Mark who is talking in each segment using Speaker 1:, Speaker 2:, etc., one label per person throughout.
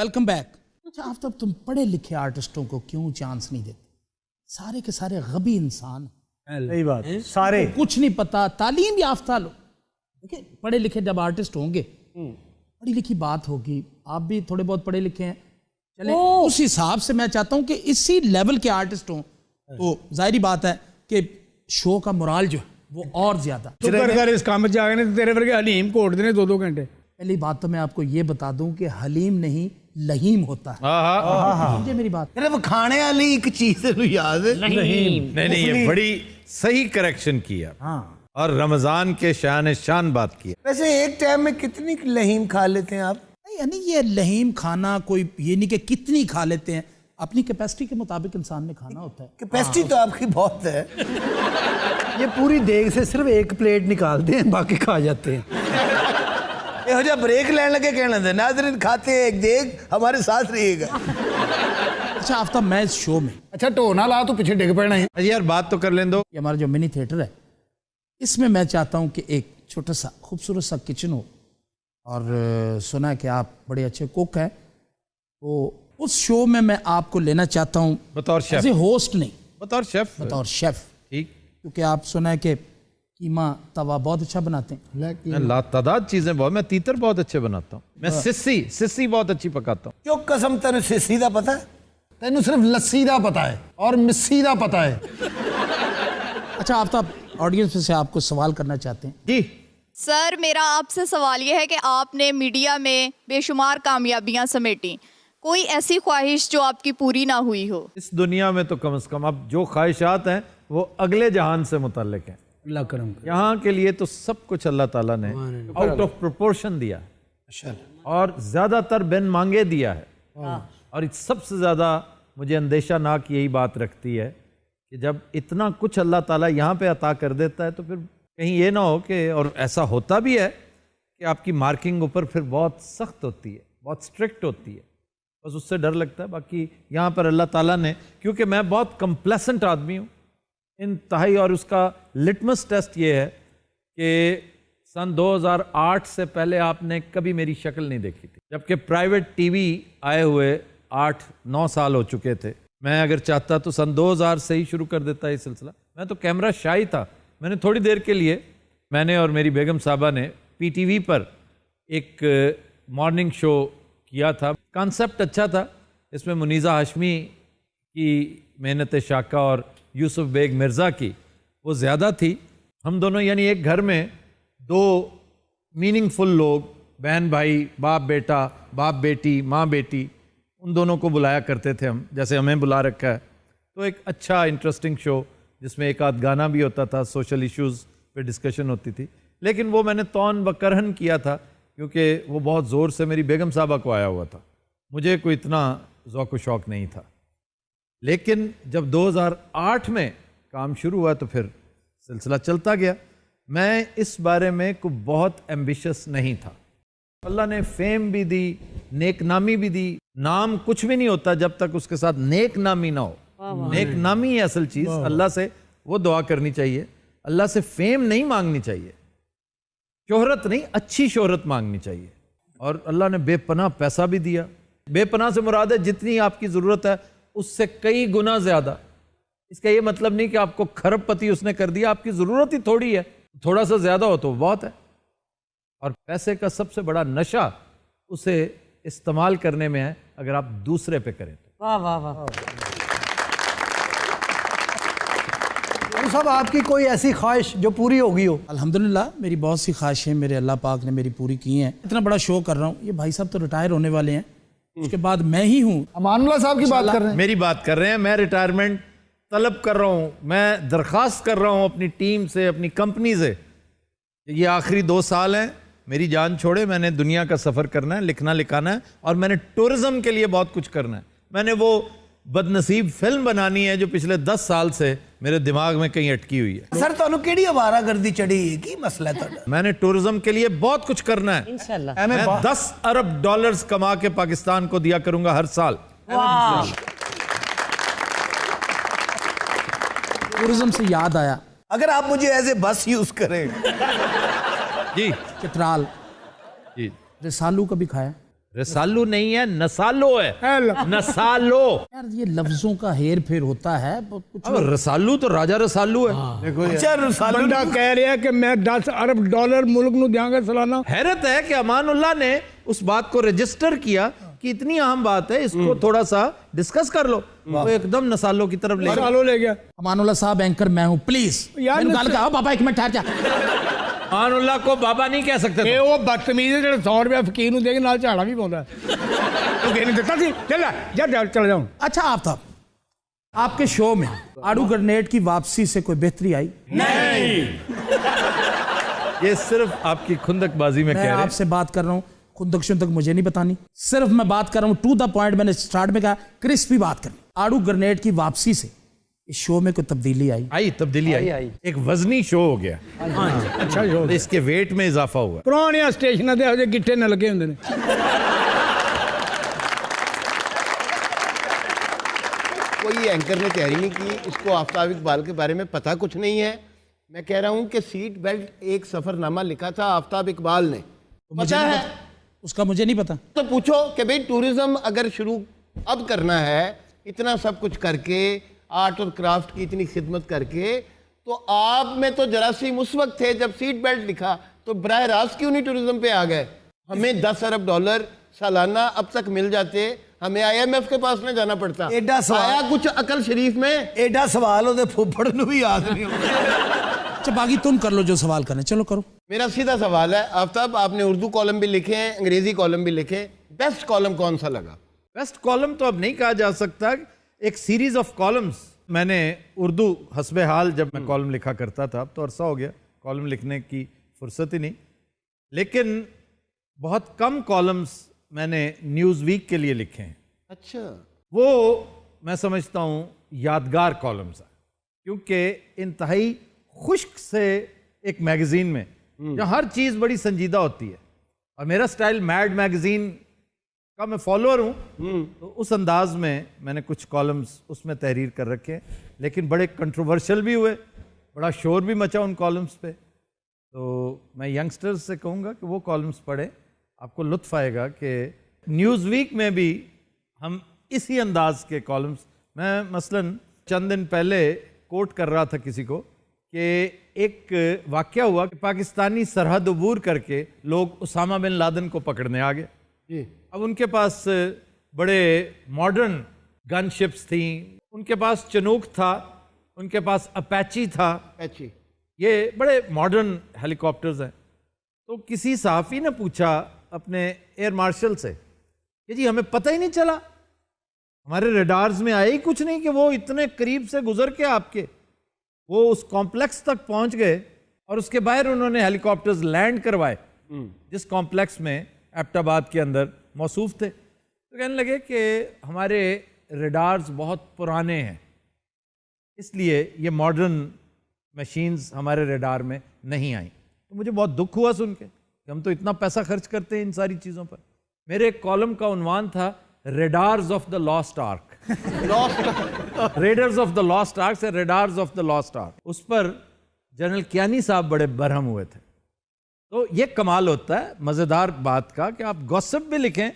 Speaker 1: Welcome back. अच्छा आफ्ताब, तुम पढ़े लिखे आर्टिस्टों को क्यों चांस नहीं देते? सारे के सारे गबी इंसान।
Speaker 2: सही बात, सारे
Speaker 1: कुछ नहीं पता, तालीम याफ्ता लोग, देखिए पढ़े लिखे जब आर्टिस्ट होंगे, पढ़ी लिखी बात होगी, आप भी थोड़े बहुत पढ़े लिखे हैं, चले उस हिसाब से मैं चाहता हूं कि इसी लेवल के आर्टिस्ट हों, तो जाहिर बात है कि शो का मोराल जो है वो और ज्यादा।
Speaker 2: तो कर इस काम में जाएगा नहीं, तेरे वर्गे हलीम कोट देने 2-2 घंटे।
Speaker 1: पहली बात तो मैं आपको ये बता दूं कि हलीम नहीं लहीम होता है। समझे मेरी बात?
Speaker 3: वो खाने वाली एक चीज याद है
Speaker 4: नहीं, ये बड़ी सही करेक्शन किया। और रमजान के शान बात की।
Speaker 3: वैसे एक टाइम में कितनी लहीम खा लेते हैं आप?
Speaker 1: नहीं, यानी ये लहीम खाना कोई ये नहीं कि कितनी खा लेते हैं, अपनी कैपेसिटी के मुताबिक इंसान ने खाना होता है।
Speaker 3: कैपेसिटी तो आपकी बहुत है।
Speaker 2: ये पूरी देग से सिर्फ एक प्लेट निकालते हैं, बाकी खा जाते हैं।
Speaker 3: ये जब ब्रेक लेने लगे कहना था नाज़रीन खाते हैं एक देग, हमारे साथ रहिएगा।
Speaker 1: अच्छा आफ्ताब, मैं इस शो में,
Speaker 2: अच्छा टोना ला तो पीछे डिग पड़ना है।
Speaker 4: यार बात तो कर लें दो।
Speaker 1: ये हमारा जो मिनी थिएटर है, इसमें मैं चाहता हूं कि एक छोटा सा खूबसूरत सा किचन हो, और सुना है कि आप बड़े अच्छे कुक हैं, तो उस शो में मैं आपको लेना चाहता हूं
Speaker 4: बतौर शेफ।
Speaker 1: एज ए होस्ट नहीं,
Speaker 4: बतौर शेफ।
Speaker 1: बतौर शेफ।
Speaker 4: ठीक।
Speaker 1: क्योंकि आप सुना है कि कीमा तवा बहुत अच्छा बनाते हैं।
Speaker 4: मैं लातादाद चीजें बहुत, मैं तीतर बहुत अच्छे बनाता हूँ। मैं सिस्सी बहुत अच्छी पकाता हूँ।
Speaker 3: जो कसम तेन सिसी दा पता है?
Speaker 2: तेन सिर्फ लस्सी दा पता है और मिस्सी दा पता है।
Speaker 1: अच्छा आफ्ताब, ऑडियंस से आपको सवाल करना चाहते हैं।
Speaker 4: जी
Speaker 5: सर, मेरा आपसे सवाल यह है कि आपने मीडिया में बेशुमार कामयाबियां समेटी, कोई ऐसी ख्वाहिश जो आपकी पूरी ना हुई हो?
Speaker 4: इस दुनिया में तो कम से कम अब जो ख्वाहिशात हैं वो अगले जहान से मुताल्लिक हैं।
Speaker 2: अल्लाह करम।
Speaker 4: यहाँ के लिए तो सब कुछ अल्लाह ताला ने आउट ऑफ प्रोपोर्शन दिया है, और ज्यादातर बिन मांगे दिया है। और सबसे ज्यादा मुझे अंदेशा नाक यही बात रखती है कि जब इतना कुछ अल्लाह ताला यहाँ पे अता कर देता है, तो फिर कहीं ये ना हो कि, और ऐसा होता भी है कि आपकी मार्किंग ऊपर फिर बहुत सख्त होती है, बहुत स्ट्रिक्ट होती है, बस उससे डर लगता है। बाकी यहाँ पर अल्लाह ताला ने, क्योंकि मैं बहुत कंप्लेसेंट आदमी हूँ इंतहाई, और उसका लिटमस टेस्ट ये है कि सन 2008 से पहले आपने कभी मेरी शक्ल नहीं देखी थी, जबकि प्राइवेट टीवी आए हुए 8-9 साल हो चुके थे। मैं अगर चाहता तो सन 2000 से ही शुरू कर देता ये सिलसिला। मैं तो कैमरा शाई था। मैंने थोड़ी देर के लिए, मैंने और मेरी बेगम साहबा ने पीटीवी पर एक मॉर्निंग शो किया था। कॉन्सेप्ट अच्छा था, इसमें मुनीज़ा हाशमी की मेहनत शाका और यूसुफ बेग मिर्ज़ा की वो ज़्यादा थी। हम दोनों यानी एक घर में 2 मीनिंगफुल लोग, बहन भाई, बाप बेटा, बाप बेटी, माँ बेटी, उन दोनों को बुलाया करते थे हम, जैसे हमें बुला रखा है। तो एक अच्छा इंटरेस्टिंग शो जिसमें एक आध गाना भी होता था, सोशल इश्यूज़ पे डिस्कशन होती थी। लेकिन वो मैंने तौन व करहन किया था, क्योंकि वो बहुत ज़ोर से मेरी बेगम साहबा को आया हुआ था, मुझे कोई इतना ज़ौक़ व शौक़ नहीं था। लेकिन जब 2008 में काम शुरू हुआ तो फिर सिलसिला चलता गया। मैं इस बारे में कोई बहुत एम्बिशियस नहीं था। अल्लाह ने फेम भी दी, नेक नामी भी दी। नाम कुछ भी नहीं होता जब तक उसके साथ नेक नामी ना हो। नेक नामी है असल चीज़। अल्लाह से वो दुआ करनी चाहिए, अल्लाह से फेम नहीं मांगनी चाहिए, शोहरत नहीं, अच्छी शोहरत मांगनी चाहिए। और अल्लाह ने बेपनाह पैसा भी दिया। बेपनाह से मुराद है जितनी आपकी ज़रूरत है उससे कई गुना ज़्यादा। इसका ये मतलब नहीं कि आपको खरबपति उसने कर दिया, आपकी ज़रूरत ही थोड़ी है, थोड़ा सा ज़्यादा हो तो बहुत है। और पैसे का सबसे बड़ा नशा उसे इस्तेमाल करने में है, अगर आप दूसरे पे करें तो।
Speaker 6: वाह वाह वाह।
Speaker 2: तो सब आपकी कोई ऐसी ख्वाहिश जो पूरी हो गई हो?
Speaker 1: अल्हम्दुलिल्लाह मेरी बहुत सी ख्वाहिशें मेरे अल्लाह पाक ने मेरी पूरी की हैं। इतना बड़ा शो कर रहा हूँ, ये भाई साहब तो रिटायर होने वाले हैं, उसके बाद मैं ही हूँ।
Speaker 2: अमानुल्लाह साहब की बात कर रहे हैं?
Speaker 4: मेरी बात कर रहे हैं। मैं रिटायरमेंट तलब कर रहा हूँ, मैं दरख्वास्त कर रहा हूँ अपनी टीम से, अपनी कंपनी से। ये आखिरी 2 साल हैं, मेरी जान छोड़े, मैंने दुनिया का सफ़र करना है, लिखना लिखाना है, और मैंने टूरिज़्म के लिए बहुत कुछ करना है। मैंने वो बदनसीब फिल्म बनानी है जो पिछले 10 साल से मेरे दिमाग में कहीं अटकी हुई है।
Speaker 3: सर तुहानू केड़ी आवारागर्दी चढ़ी है, की मसला है तुहाडा?
Speaker 4: मैंने टूरिज्म के लिए बहुत कुछ करना है
Speaker 6: इंशाल्लाह।
Speaker 4: मैं 10 अरब डॉलर्स कमा के पाकिस्तान को दिया करूंगा हर साल।
Speaker 1: टूरिज्म से याद आया,
Speaker 3: अगर आप मुझे एज ए बस यूज करें।
Speaker 4: जी
Speaker 1: चित्राल
Speaker 4: जी
Speaker 1: रसालू कभी खाया?
Speaker 4: रसालू नहीं है, नसालो है, नसालो।
Speaker 1: यार ये लफ्जों का हेर फेर होता है कुछ।
Speaker 4: अब रसालू तो राजा रसालू है।
Speaker 3: अच्छा रसालू
Speaker 2: बंदा कह रहा है कि मैं 10 अरब डॉलर मुल्क नू देंगा सालाना।
Speaker 4: हैरत है कि अमानुल्लाह ने उस बात को रजिस्टर किया कि इतनी अहम बात है, इसको थोड़ा सा डिस्कस कर लो, तो एकदम नसालो की तरफ ले
Speaker 2: सालों ले गया।
Speaker 1: अमानुल्लाह साहब एंकर मैं हूं, प्लीज
Speaker 2: यार
Speaker 1: मैंने गल कहा पापा एक मिनट ठहर जा।
Speaker 4: अमानुल्लाह को बाबा नहीं कह सकते
Speaker 2: ਇਹ
Speaker 4: तुम।
Speaker 2: ਉਹ ਬਦਤਮੀਜ਼ ਜਿਹੜਾ 100 ਰੁਪਏ ਫਕੀਰ ਨੂੰ ਦੇ ਕੇ ਨਾਲ ਝਾੜਾ ਵੀ ਪਾਉਂਦਾ। ਤੂੰ ਕਿਹਨੇ ਦਿੱਤਾ ਸੀ? ਚੱਲ ਜਾ ਚਲ ਜਾऊं।
Speaker 1: अच्छा आफ्ताब, आपके शो में आड़ू ग्रेनेड की वापसी से कोई बेहतरी आई?
Speaker 4: ये सिर्फ आपकी खुंदकबाजी में
Speaker 1: मैं
Speaker 4: कह रहे हैं।
Speaker 1: आपसे बात कर रहा हूँ, खुंदक शुंदक मुझे नहीं बतानी, सिर्फ मैं बात कर रहा हूँ टू द पॉइंट। मैंने स्टार्ट में कहा क्रिस्पी बात करनी। आड़ू ग्रेनेड की वापसी से इस शो में कोई तब्दीली आई?
Speaker 4: तब्दीली आई। एक वजनी शो हो गया,
Speaker 2: ਅੱਛਾ ਜੀ।
Speaker 4: तो इसके वेट में इजाफा हुआ।
Speaker 2: ਪੁਰਾਣੀਆਂ ਸਟੇਸ਼ਨਾਂ ਤੇ ਇਹੋ ਜਿਹੇ ਗਿੱਟੇ ਨਾ ਲੱਗੇ ਹੁੰਦੇ ਨੇ।
Speaker 3: कोई एंकर ने तैयारी नहीं की, इसको आफ्ताब इकबाल के बारे में पता कुछ नहीं है। मैं कह रहा हूँ कि सीट बेल्ट एक सफरनामा लिखा था आफ्ताब इकबाल ने,
Speaker 1: मुझे
Speaker 3: पता
Speaker 1: नहीं
Speaker 3: है?
Speaker 1: पता। उसका मुझे नहीं पता।
Speaker 3: तो पूछो कि भाई टूरिज्म अगर शुरू अब करना है, इतना सब कुछ करके, आर्ट और क्राफ्ट की इतनी खिदमत करके, तो आप में तो जरासीम उस वक्त थे जब सीट बेल्ट लिखा, तो बराह रास्त क्यों नहीं टूरिज्म पे आ गए? हमें 10 अरब डॉलर सालाना अब तक मिल जाते, हमें IMF के पास न जाना पड़ता।
Speaker 6: एडा सवाल-
Speaker 3: आया कुछ अकल शरीफ में?
Speaker 6: एडा सवाल ਉਹਦੇ ਫੁੱਫੜ ਨੂੰ ਵੀ याद नहीं होता।
Speaker 1: अच्छा बाकी तुम कर लो जो सवाल करना, चलो करो।
Speaker 3: मेरा सीधा सवाल है आफ्ताब, आपने उर्दू कॉलम भी लिखे हैं, अंग्रेजी कॉलम भी लिखे, बेस्ट कॉलम कौन सा लगा?
Speaker 4: बेस्ट कॉलम तो अब नहीं कहा जा सकता, एक सीरीज ऑफ कॉलम्स। मैंने उर्दू हस्बे हाल जब मैं कॉलम लिखा करता था, अब तो अरसा हो गया कॉलम लिखने की फुर्सत ही नहीं, लेकिन बहुत कम कॉलम्स मैंने न्यूज़ वीक के लिए लिखे हैं।
Speaker 3: अच्छा,
Speaker 4: वो मैं समझता हूँ यादगार कॉलम्स हैं, क्योंकि इंतहाई खुश्क से एक मैगज़ीन में जहाँ हर चीज़ बड़ी संजीदा होती है, और मेरा स्टाइल मैड मैगज़ीन का मैं फॉलोअर हूँ, तो उस अंदाज में मैंने कुछ कॉलम्स उसमें तहरीर कर रखे हैं, लेकिन बड़े कंट्रोवर्शियल भी हुए, बड़ा शोर भी मचा उन कॉलम्स पे। तो मैं यंगस्टर्स से कहूँगा कि वो कॉलम्स पढ़ें, आपको लुत्फ़ आएगा कि न्यूज़ वीक में भी हम इसी अंदाज के कॉलम्स। मैं मसलन चंद दिन पहले कोट कर रहा था किसी को कि एक वाक़या हुआ कि पाकिस्तानी सरहद अबूर करके लोग उसामा बिन लादेन को पकड़ने आ गए। अब उनके पास बड़े मॉडर्न गन शिप्स थी, उनके पास चनूक था, उनके पास अपैची था,
Speaker 3: अच्छी,
Speaker 4: ये बड़े मॉडर्न हेलीकॉप्टर्स हैं। तो किसी सहाफ़ी ने पूछा अपने एयर मार्शल से कि जी हमें पता ही नहीं चला, हमारे रडार्स में आया ही कुछ नहीं कि वो इतने करीब से गुजर के आपके वो उस कॉम्प्लेक्स तक पहुंच गए, और उसके बाहर उन्होंने हेलीकॉप्टर्स लैंड करवाए जिस कॉम्प्लेक्स में एबटाबाद के अंदर मौसूफ थे। तो कहने लगे कि हमारे रडार्स बहुत पुराने हैं, इसलिए ये मॉडर्न मशीन्स हमारे रडार में नहीं आई। तो मुझे बहुत दुख हुआ सुन के कि हम तो इतना पैसा खर्च करते हैं इन सारी चीज़ों पर। मेरे एक कॉलम का उन्वान था raiders of the lost ark, raiders of the lost ark से raiders of the lost ark. उस पर जनरल कियानी साहब बड़े बरहम हुए थे। तो ये कमाल होता है मज़ेदार बात का कि आप गॉसिप भी लिखें,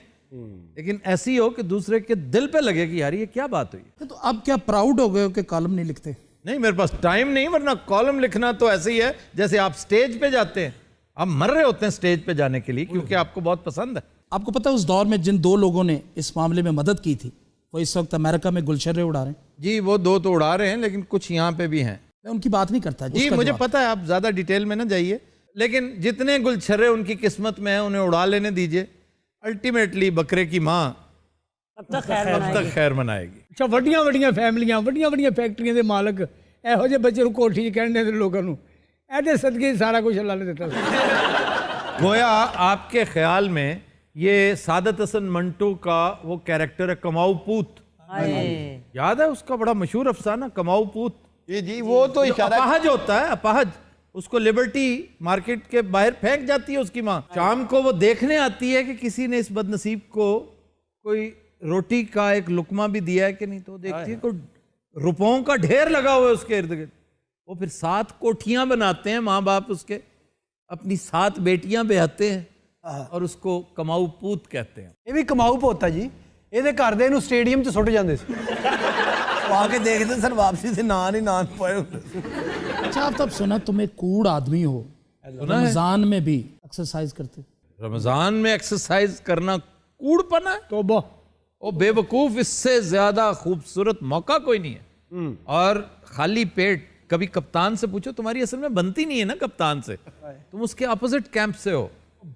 Speaker 4: लेकिन ऐसी हो कि दूसरे के दिल पे लगे कि यार ये क्या बात हुई।
Speaker 1: तो अब क्या प्राउड हो गए हो कि कॉलम नहीं लिखते?
Speaker 4: नहीं, मेरे पास टाइम नहीं, वरना कॉलम लिखना तो ऐसे ही है जैसे आप स्टेज पे जाते हैं, आप मर रहे होते हैं स्टेज पे जाने के लिए क्योंकि आपको बहुत पसंद है।
Speaker 1: आपको पता है उस दौर में जिन दो लोगों ने इस मामले में मदद की थी वो इस वक्त अमेरिका में गुलशर्रे उड़ा रहे हैं।
Speaker 4: जी, वो दो तो उड़ा रहे हैं, लेकिन कुछ यहाँ पे भी हैं।
Speaker 1: मैं उनकी बात नहीं करता
Speaker 4: जी, मुझे पता है, आप ज्यादा डिटेल में ना जाइए, लेकिन जितने गुलछर्रे उनकी किस्मत में हैं उन्हें उड़ा लेने दीजिए। अल्टीमेटली बकरे की माँ तब तक खैर मनाएगी।
Speaker 2: ਅੱਛਾ, ਵੱਡੀਆਂ ਵੱਡੀਆਂ ਫੈਮਲੀਆਂ, ਵੱਡੀਆਂ ਵੱਡੀਆਂ ਫੈਕਟਰੀਆਂ ਦੇ ਮਾਲਕ ਇਹੋ ਜਿਹੇ ਬੱਚੇ ਨੂੰ ਕੋਠੀ 'ਚ ਕਹਿੰਦੇ ਨੇ ਲੋਕਾਂ ਨੂੰ, ਇਹਦੇ ਸਦਕੇ ਹੀ ਸਾਰਾ कुछ अल्लाह ने ਦਿੱਤਾ ਸੀ।
Speaker 4: गोया आपके ख्याल में ये सादत हसन मंटू का वो कैरेक्टर है कमाऊ पूत, याद है उसका बड़ा मशहूर अफसाना कमाऊ पूत?
Speaker 3: जी वो तो
Speaker 4: जो
Speaker 3: इशारा
Speaker 4: अपाहज होता है, अपाहज, उसको लिबर्टी मार्केट के बाहर फेंक जाती है उसकी माँ। शाम को वो देखने आती है कि किसी ने इस बदनसीब को कोई रोटी का एक लुकमा भी दिया है कि नहीं, तो देखती है कोई रुपयों का ढेर लगा हुआ है उसके इर्द गिर्द। वो फिर 7 कोठियां बनाते हैं माँ बाप उसके, अपनी 7 बेटियां ब्याहते हैं, और उसको कमाऊ पूत कहते हैं।
Speaker 7: ਇਹ ਵੀ ਕਮਾਊ ਪੋਤਾ ਜੀ, ਇਹਦੇ ਘਰ ਦੇ ਇਹਨੂੰ ਸਟੇਡੀਅਮ 'ਚ ਸੁੱਟ ਜਾਂਦੇ ਸੀ।
Speaker 6: वो आके देखते सर वापसी से नान ही नान पाए होते।
Speaker 1: अच्छा आप तब सुना तुम एक कूड़ आदमी हो, रमजान में भी एक्सरसाइज करते।
Speaker 4: रमजान में एक्सरसाइज करना कूड़पना है?
Speaker 2: तौबा।
Speaker 4: ओ बेवकूफ, इससे ज्यादा खूबसूरत मौका कोई नहीं है। और खाली पेट, कभी कप्तान से पूछो, तुम्हारी असल में बनती नहीं है ना कप्तान से, तुम उसके ऑपोजिट कैंप से हो।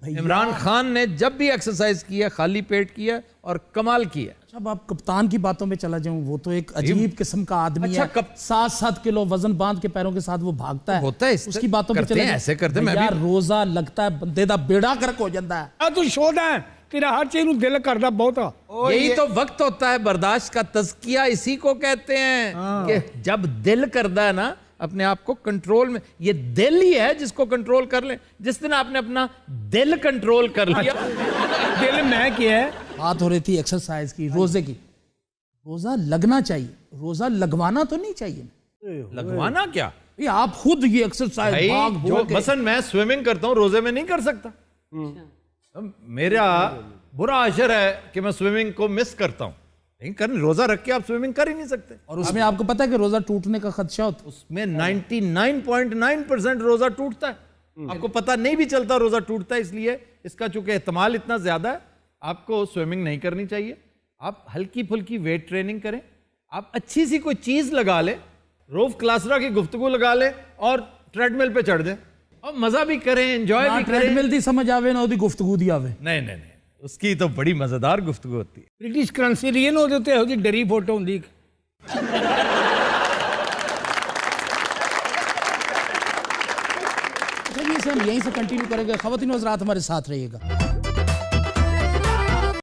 Speaker 4: इमरान खान ने जब भी एक्सरसाइज किया खाली पेट किया और कमाल किया।
Speaker 1: अब आप कप्तान की बातों में चला जाऊं, वो तो एक अजीब किस्म का आदमी
Speaker 4: अच्छा,
Speaker 1: है। 7-7 किलो वजन बांध के पैरों के साथ वो भागता है,
Speaker 4: होता है,
Speaker 1: उसकी बातों में
Speaker 4: करते
Speaker 1: चले
Speaker 4: हैं,
Speaker 1: जाऊं।
Speaker 4: ऐसे करते हैं, मैं भी-
Speaker 1: यार रोजा लगता है बंदे दा बेड़ा गर्क हो जाता है।
Speaker 2: आ तू शोधा है, तेरा हर चीज दिल करता बहुत आ।
Speaker 4: यही तो वक्त होता है बर्दाश्त का, तज़किया इसी को कहते हैं कि जब दिल करता है ना अपने आप को कंट्रोल में, ये दिल ही है जिसको कंट्रोल कर ले। जिस दिन आपने अपना दिल कंट्रोल कर लिया,
Speaker 2: दिल मैं किया है।
Speaker 1: बात हो रही थी एक्सरसाइज की, रोजे की। रोजा लगना चाहिए, रोजा लगवाना तो नहीं चाहिए।
Speaker 4: लगवाना क्या
Speaker 1: ये आप खुद ये एक्सरसाइज
Speaker 4: भाई,
Speaker 1: भाग
Speaker 4: जो
Speaker 1: भूग के-
Speaker 4: मसलन मैं स्विमिंग करता हूं रोजे में नहीं कर सकता। मेरा बुरा असर है कि मैं स्विमिंग को मिस करता हूं, लेकिन कर रोजा रख के आप स्विमिंग कर ही नहीं सकते।
Speaker 1: और उसमें आपको पता है कि रोजा टूटने का खदशा होता है।
Speaker 4: उसमें 99.9% रोजा टूटता है, आपको पता नहीं भी चलता रोजा टूटता है। इसलिए इसका चूंकि एहतमाल इतना ज्यादा है, आपको स्विमिंग नहीं करनी चाहिए। आप हल्की फुल्की वेट ट्रेनिंग करें, आप अच्छी सी कोई चीज लगा ले, रोफ क्लासरा की गुफ्तगू लगा ले और ट्रेडमिल पे चढ़ जाए और मजा भी करें, एंजॉय भी करें।
Speaker 1: ट्रेडमिल दी समझ आवे ना ओदी गुफ्तगू दी आवे।
Speaker 4: नहीं नहीं नहीं, उसकी तो बड़ी मजेदार गुफ्तगू होती है।
Speaker 2: ब्रिटिश करंसी लिए ना, ਉਹਦੇ ਉੱਤੇ ਇਹੋ ਜਿਹੀ ਡਰੀ ਫੋਟੋ ਹੁੰਦੀ।
Speaker 1: चलिए इसे हम यहीं से कंटिन्यू करेंगे। ख़वातीन हज़रात हमारे साथ रहिएगा।